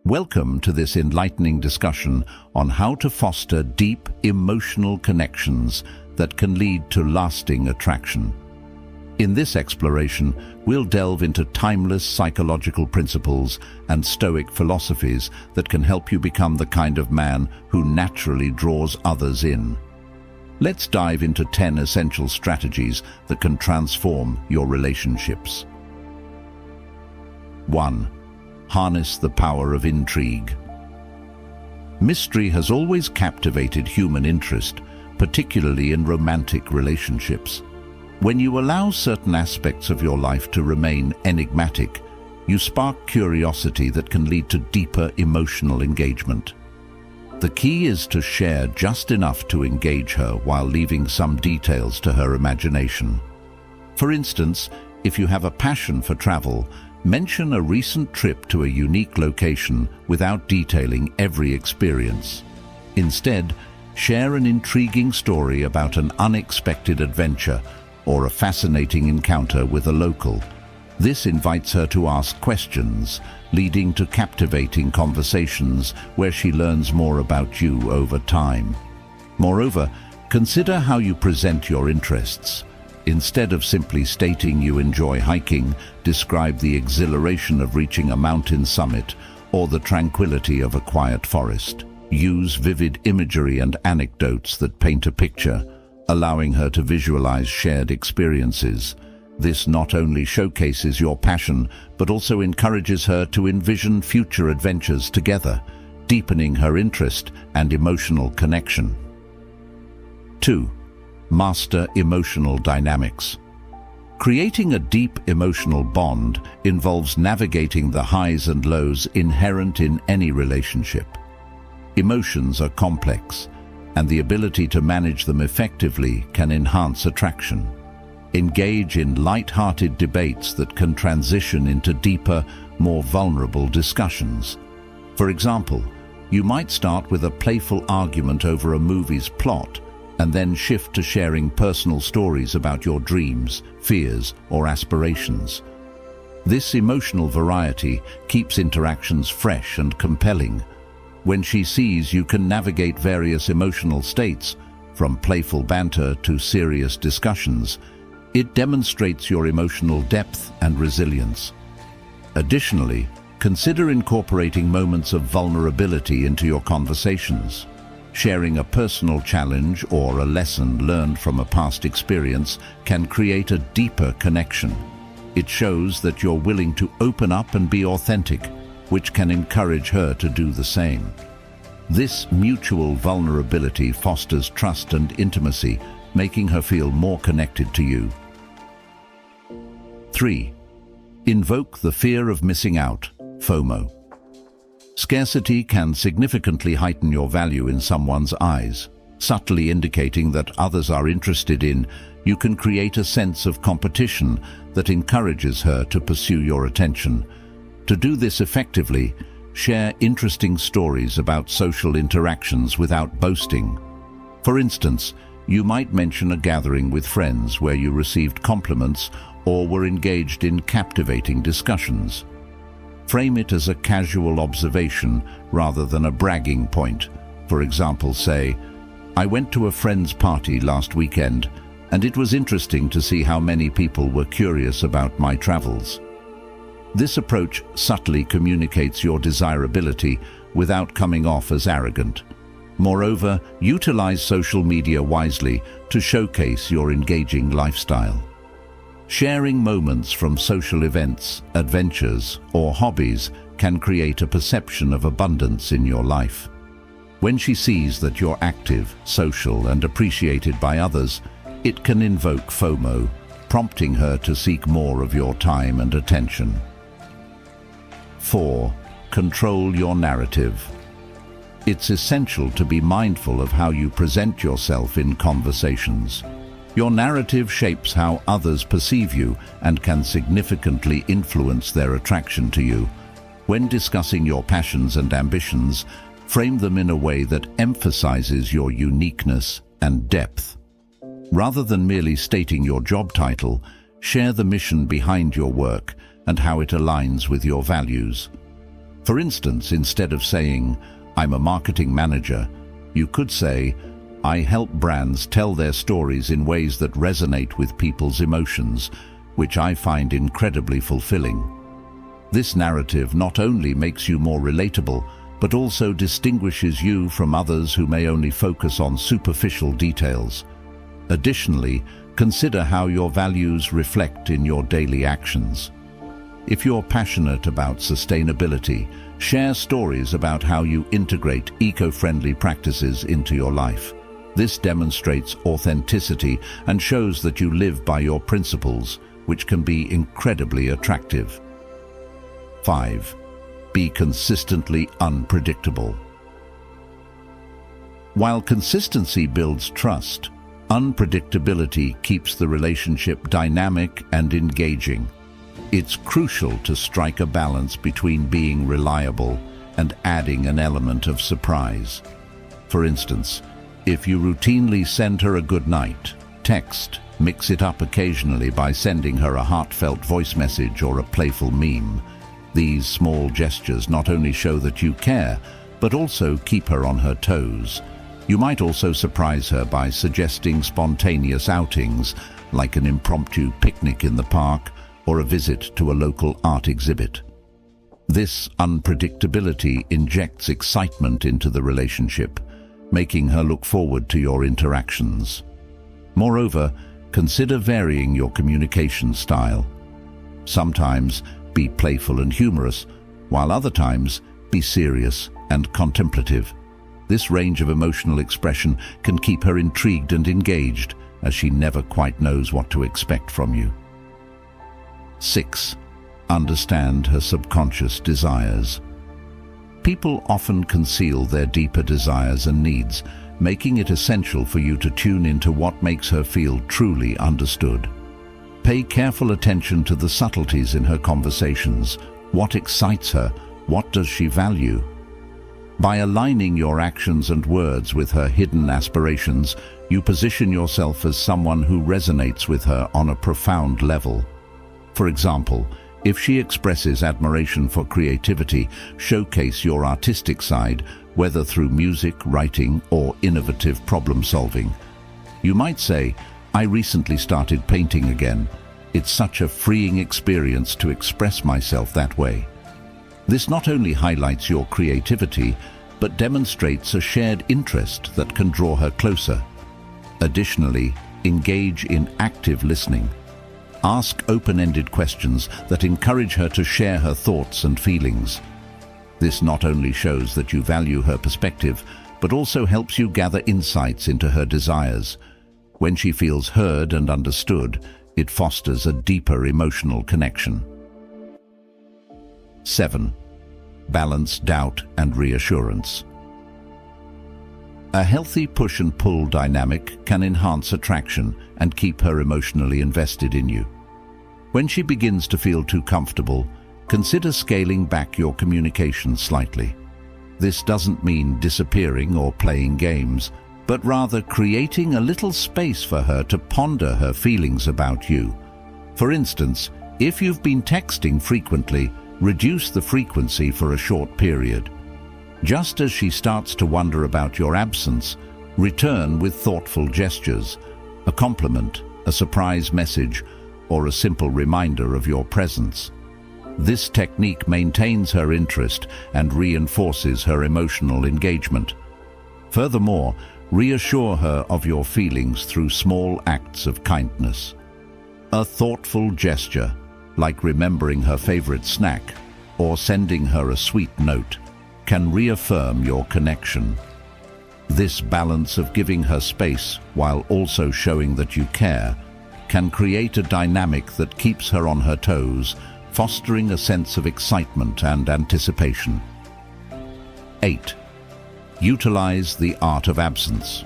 Welcome to this enlightening discussion on how to foster deep emotional connections that can lead to lasting attraction. In this exploration, we'll delve into timeless psychological principles and Stoic philosophies that can help you become the kind of man who naturally draws others in. Let's dive into 10 essential strategies that can transform your relationships. 1. Harness the power of intrigue. Mystery has always captivated human interest, particularly in romantic relationships. When you allow certain aspects of your life to remain enigmatic, you spark curiosity that can lead to deeper emotional engagement. The key is to share just enough to engage her while leaving some details to her imagination. For instance, if you have a passion for travel, mention a recent trip to a unique location without detailing every experience. Instead, share an intriguing story about an unexpected adventure or a fascinating encounter with a local. This invites her to ask questions, leading to captivating conversations where she learns more about you over time. Moreover, consider how you present your interests. Instead of simply stating you enjoy hiking, describe the exhilaration of reaching a mountain summit or the tranquility of a quiet forest. Use vivid imagery and anecdotes that paint a picture, allowing her to visualize shared experiences. This not only showcases your passion, but also encourages her to envision future adventures together, deepening her interest and emotional connection. 2. Master emotional dynamics. Creating a deep emotional bond involves navigating the highs and lows inherent in any relationship. Emotions are complex, and the ability to manage them effectively can enhance attraction. Engage in light-hearted debates that can transition into deeper, more vulnerable discussions. For example, you might start with a playful argument over a movie's plot, and then shift to sharing personal stories about your dreams, fears, or aspirations. This emotional variety keeps interactions fresh and compelling. When she sees you can navigate various emotional states, from playful banter to serious discussions, it demonstrates your emotional depth and resilience. Additionally, consider incorporating moments of vulnerability into your conversations. Sharing a personal challenge or a lesson learned from a past experience can create a deeper connection. It shows that you're willing to open up and be authentic, which can encourage her to do the same. This mutual vulnerability fosters trust and intimacy, making her feel more connected to you. 3. Invoke the fear of missing out, FOMO. Scarcity can significantly heighten your value in someone's eyes. Subtly indicating that others are interested in you can create a sense of competition that encourages her to pursue your attention. To do this effectively, share interesting stories about social interactions without boasting. For instance, you might mention a gathering with friends where you received compliments or were engaged in captivating discussions. Frame it as a casual observation rather than a bragging point. For example, say, "I went to a friend's party last weekend, and it was interesting to see how many people were curious about my travels." This approach subtly communicates your desirability without coming off as arrogant. Moreover, utilize social media wisely to showcase your engaging lifestyle. Sharing moments from social events, adventures, or hobbies can create a perception of abundance in your life. When she sees that you're active, social, and appreciated by others, it can invoke FOMO, prompting her to seek more of your time and attention. 4. Control your narrative. It's essential to be mindful of how you present yourself in conversations. Your narrative shapes how others perceive you and can significantly influence their attraction to you. When discussing your passions and ambitions, frame them in a way that emphasizes your uniqueness and depth. Rather than merely stating your job title, share the mission behind your work and how it aligns with your values. For instance, instead of saying, "I'm a marketing manager," you could say, "I help brands tell their stories in ways that resonate with people's emotions, which I find incredibly fulfilling." This narrative not only makes you more relatable, but also distinguishes you from others who may only focus on superficial details. Additionally, consider how your values reflect in your daily actions. If you're passionate about sustainability, share stories about how you integrate eco-friendly practices into your life. This demonstrates authenticity and shows that you live by your principles, which can be incredibly attractive. 5. Be consistently unpredictable. While consistency builds trust, unpredictability keeps the relationship dynamic and engaging. It's crucial to strike a balance between being reliable and adding an element of surprise. For instance, if you routinely send her a good night text, mix it up occasionally by sending her a heartfelt voice message or a playful meme. These small gestures not only show that you care, but also keep her on her toes. You might also surprise her by suggesting spontaneous outings, like an impromptu picnic in the park or a visit to a local art exhibit. This unpredictability injects excitement into the relationship, making her look forward to your interactions. Moreover, consider varying your communication style. Sometimes be playful and humorous, while other times be serious and contemplative. This range of emotional expression can keep her intrigued and engaged, as she never quite knows what to expect from you. 6. Understand her subconscious desires. People often conceal their deeper desires and needs, making it essential for you to tune into what makes her feel truly understood. Pay careful attention to the subtleties in her conversations. What excites her? What does she value? By aligning your actions and words with her hidden aspirations, you position yourself as someone who resonates with her on a profound level. For example, if she expresses admiration for creativity, showcase your artistic side, whether through music, writing, or innovative problem-solving. You might say, "I recently started painting again. It's such a freeing experience to express myself that way." This not only highlights your creativity, but demonstrates a shared interest that can draw her closer. Additionally, engage in active listening. Ask open-ended questions that encourage her to share her thoughts and feelings. This not only shows that you value her perspective, but also helps you gather insights into her desires. When she feels heard and understood, it fosters a deeper emotional connection. 7. Balance doubt and reassurance. A healthy push and pull dynamic can enhance attraction and keep her emotionally invested in you. When she begins to feel too comfortable, consider scaling back your communication slightly. This doesn't mean disappearing or playing games, but rather creating a little space for her to ponder her feelings about you. For instance, if you've been texting frequently, reduce the frequency for a short period. Just as she starts to wonder about your absence, return with thoughtful gestures, a compliment, a surprise message, or a simple reminder of your presence. This technique maintains her interest and reinforces her emotional engagement. Furthermore, reassure her of your feelings through small acts of kindness. A thoughtful gesture, like remembering her favorite snack or sending her a sweet note, can reaffirm your connection. This balance of giving her space while also showing that you care can create a dynamic that keeps her on her toes, fostering a sense of excitement and anticipation. 8. Utilize the art of absence.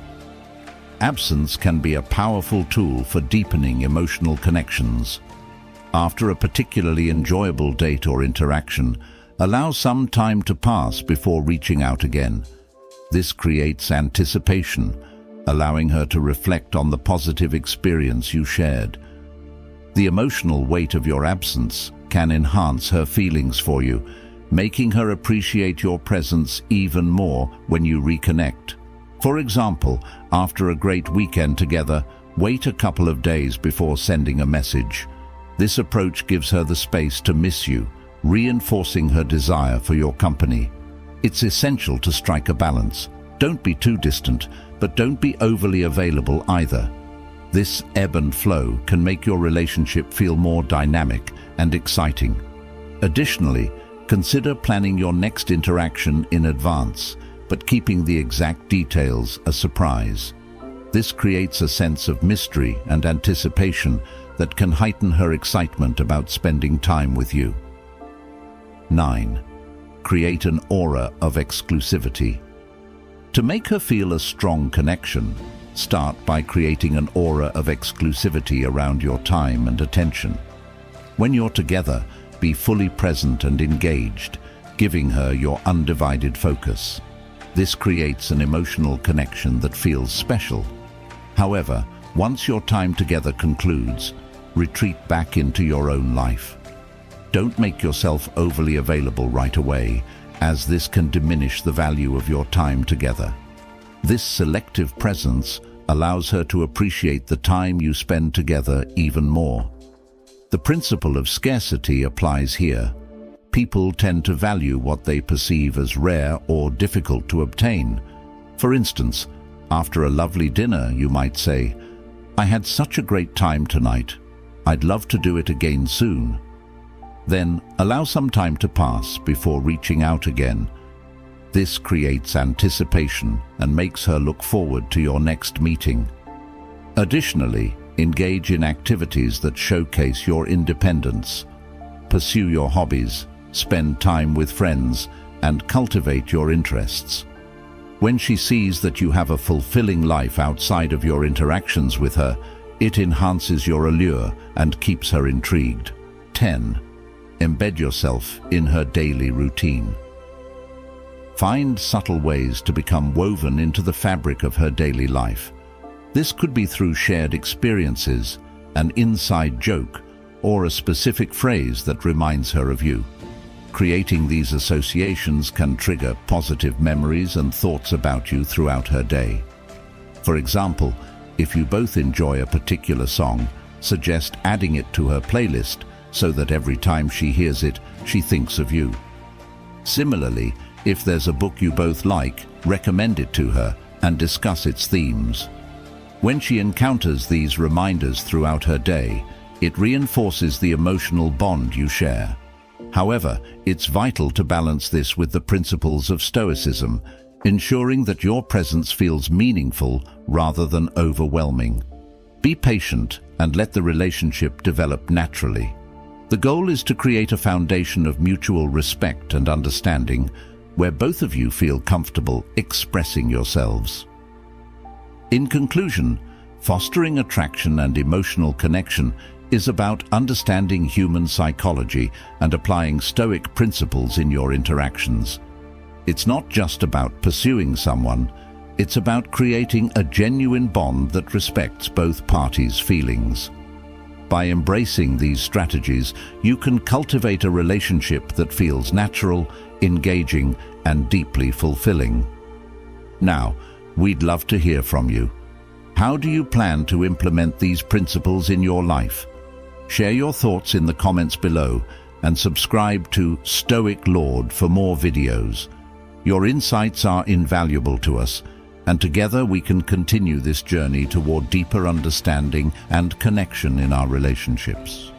Absence can be a powerful tool for deepening emotional connections. After a particularly enjoyable date or interaction, allow some time to pass before reaching out again. This creates anticipation, allowing her to reflect on the positive experience you shared. The emotional weight of your absence can enhance her feelings for you, making her appreciate your presence even more when you reconnect. For example, after a great weekend together, wait a couple of days before sending a message. This approach gives her the space to miss you, reinforcing her desire for your company. It's essential to strike a balance. Don't be too distant, but don't be overly available either. This ebb and flow can make your relationship feel more dynamic and exciting. Additionally, consider planning your next interaction in advance, but keeping the exact details a surprise. This creates a sense of mystery and anticipation that can heighten her excitement about spending time with you. 9. Create an aura of exclusivity. To make her feel a strong connection, start by creating an aura of exclusivity around your time and attention. When you're together, be fully present and engaged, giving her your undivided focus. This creates an emotional connection that feels special. However, once your time together concludes, retreat back into your own life. Don't make yourself overly available right away, as this can diminish the value of your time together. This selective presence allows her to appreciate the time you spend together even more. The principle of scarcity applies here. People tend to value what they perceive as rare or difficult to obtain. For instance, after a lovely dinner, you might say, "I had such a great time tonight. I'd love to do it again soon." Then, allow some time to pass before reaching out again. This creates anticipation and makes her look forward to your next meeting. Additionally, engage in activities that showcase your independence. Pursue your hobbies, spend time with friends, and cultivate your interests. When she sees that you have a fulfilling life outside of your interactions with her, it enhances your allure and keeps her intrigued. 10. Embed yourself in her daily routine. Find subtle ways to become woven into the fabric of her daily life. This could be through shared experiences, an inside joke, or a specific phrase that reminds her of you. Creating these associations can trigger positive memories and thoughts about you throughout her day. For example, if you both enjoy a particular song, suggest adding it to her playlist so that every time she hears it, she thinks of you. Similarly, if there's a book you both like, recommend it to her and discuss its themes. When she encounters these reminders throughout her day, it reinforces the emotional bond you share. However, it's vital to balance this with the principles of Stoicism, ensuring that your presence feels meaningful rather than overwhelming. Be patient and let the relationship develop naturally. The goal is to create a foundation of mutual respect and understanding, where both of you feel comfortable expressing yourselves. In conclusion, fostering attraction and emotional connection is about understanding human psychology and applying Stoic principles in your interactions. It's not just about pursuing someone, it's about creating a genuine bond that respects both parties' feelings. By embracing these strategies, you can cultivate a relationship that feels natural, engaging, and deeply fulfilling. Now, we'd love to hear from you. How do you plan to implement these principles in your life? Share your thoughts in the comments below and subscribe to Stoic Lord for more videos. Your insights are invaluable to us, and together we can continue this journey toward deeper understanding and connection in our relationships.